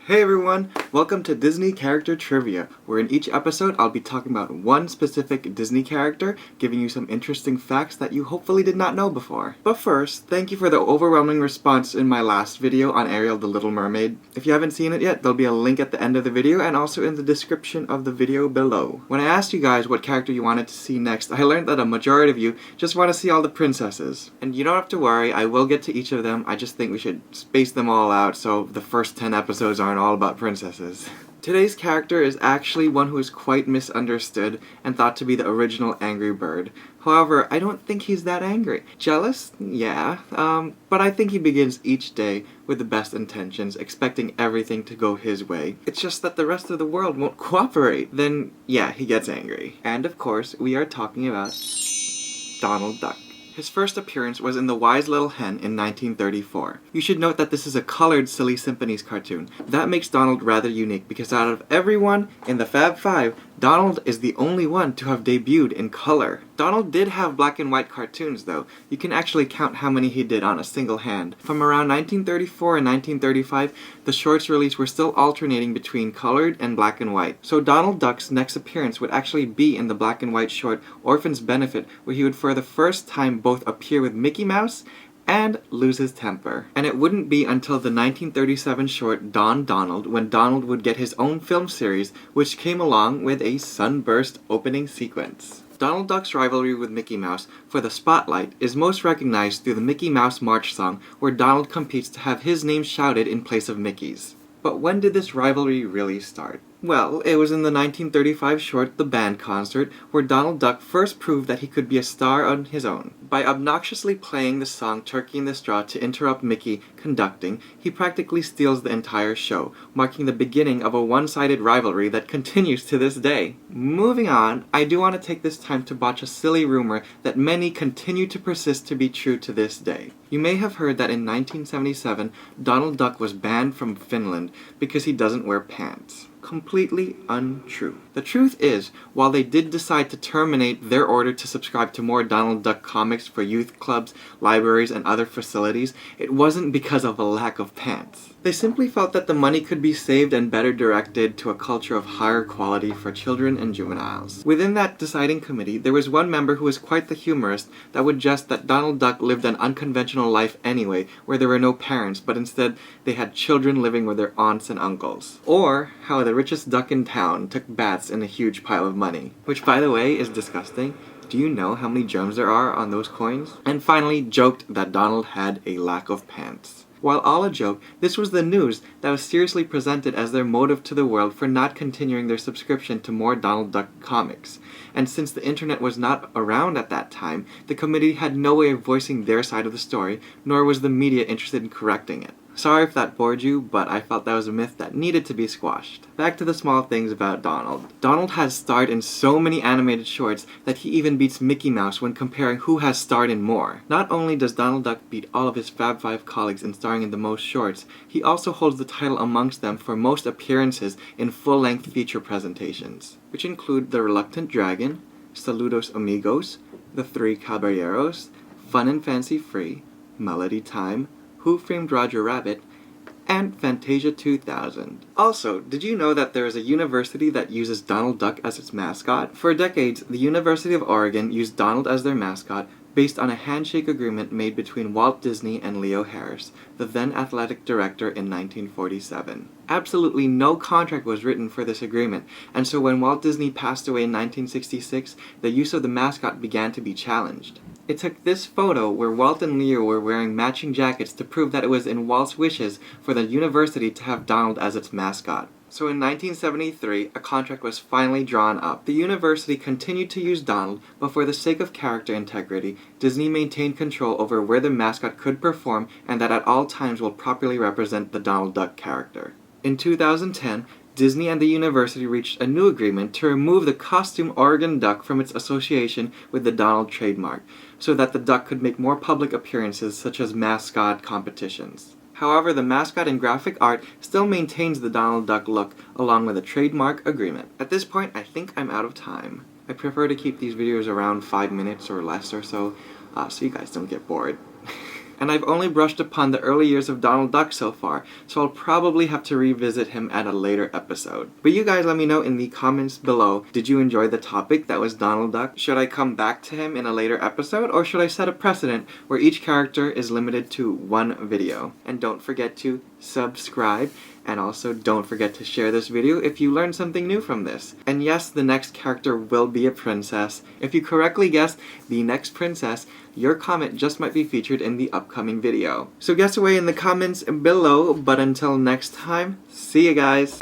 Hey everyone, welcome to Disney Character Trivia, where in each episode I'll be talking about one specific Disney character, giving you some interesting facts that you hopefully did not know before. But first, thank you for the overwhelming response in my last video on Ariel the Little Mermaid. If you haven't seen it yet, there'll be a link at the end of the video and also in the description of the video below. When I asked you guys what character you wanted to see next, I learned that a majority of you just want to see all the princesses. And you don't have to worry, I will get to each of them, I just think we should space them all out so the first 10 episodes aren't all about princesses. Today's character is actually one who is quite misunderstood and thought to be the original Angry Bird. However, I don't think he's that angry. Jealous? Yeah. But I think he begins each day with the best intentions, expecting everything to go his way. It's just that the rest of the world won't cooperate. Then, yeah, he gets angry. And of course, we are talking about Donald Duck. His first appearance was in The Wise Little Hen in 1934. You should note that this is a colored Silly Symphonies cartoon. That makes Donald rather unique because out of everyone in the Fab Five, Donald is the only one to have debuted in color. Donald did have black and white cartoons though. You can actually count how many he did on a single hand. From around 1934 and 1935, the shorts released were still alternating between colored and black and white. So Donald Duck's next appearance would actually be in the black and white short Orphan's Benefit, where he would for the first time both appear with Mickey Mouse and lose his temper. And it wouldn't be until the 1937 short Don Donald when Donald would get his own film series, which came along with a sunburst opening sequence. Donald Duck's rivalry with Mickey Mouse for the spotlight is most recognized through the Mickey Mouse March song, where Donald competes to have his name shouted in place of Mickey's. But when did this rivalry really start? Well, it was in the 1935 short The Band Concert, where Donald Duck first proved that he could be a star on his own. By obnoxiously playing the song Turkey in the Straw to interrupt Mickey conducting, he practically steals the entire show, marking the beginning of a one-sided rivalry that continues to this day. Moving on, I do want to take this time to botch a silly rumor that many continue to persist to be true to this day. You may have heard that in 1977, Donald Duck was banned from Finland because he doesn't wear pants. Completely untrue. The truth is, while they did decide to terminate their order to subscribe to more Donald Duck comics for youth clubs, libraries, and other facilities, it wasn't because of a lack of pants. They simply felt that the money could be saved and better directed to a culture of higher quality for children and juveniles. Within that deciding committee, there was one member who was quite the humorist that would jest that Donald Duck lived an unconventional life anyway, where there were no parents, but instead they had children living with their aunts and uncles. Or how the richest duck in town took baths in a huge pile of money. Which, by the way, is disgusting. Do you know how many germs there are on those coins? And finally, joked that Donald had a lack of pants. While all a joke, this was the news that was seriously presented as their motive to the world for not continuing their subscription to more Donald Duck comics. And since the internet was not around at that time, the committee had no way of voicing their side of the story, nor was the media interested in correcting it. Sorry if that bored you, but I felt that was a myth that needed to be squashed. Back to the small things about Donald. Donald has starred in so many animated shorts that he even beats Mickey Mouse when comparing who has starred in more. Not only does Donald Duck beat all of his Fab Five colleagues in starring in the most shorts, he also holds the title amongst them for most appearances in full-length feature presentations, which include The Reluctant Dragon, Saludos Amigos, The Three Caballeros, Fun and Fancy Free, Melody Time, Who Framed Roger Rabbit, and Fantasia 2000. Also, did you know that there is a university that uses Donald Duck as its mascot? For decades, the University of Oregon used Donald as their mascot based on a handshake agreement made between Walt Disney and Leo Harris, the then athletic director, in 1947. Absolutely no contract was written for this agreement, and so when Walt Disney passed away in 1966, the use of the mascot began to be challenged. It took this photo where Walt and Leo were wearing matching jackets to prove that it was in Walt's wishes for the university to have Donald as its mascot. So in 1973, a contract was finally drawn up. The university continued to use Donald, but for the sake of character integrity, Disney maintained control over where the mascot could perform and that at all times will properly represent the Donald Duck character. In 2010, Disney and the university reached a new agreement to remove the costume Oregon Duck from its association with the Donald trademark, so that the duck could make more public appearances such as mascot competitions. However, the mascot in graphic art still maintains the Donald Duck look along with a trademark agreement. At this point, I think I'm out of time. I prefer to keep these videos around 5 minutes or less or so, so you guys don't get bored. and I've only brushed upon the early years of Donald Duck so far, so I'll probably have to revisit him at a later episode. But you guys let me know in the comments below, did you enjoy the topic that was Donald Duck? Should I come back to him in a later episode, or should I set a precedent where each character is limited to one video? And don't forget to subscribe, and also don't forget to share this video if you learned something new from this. And yes, the next character will be a princess. If you correctly guessed the next princess, your comment just might be featured in the upcoming video. So guess away in the comments below, but until next time, see you guys!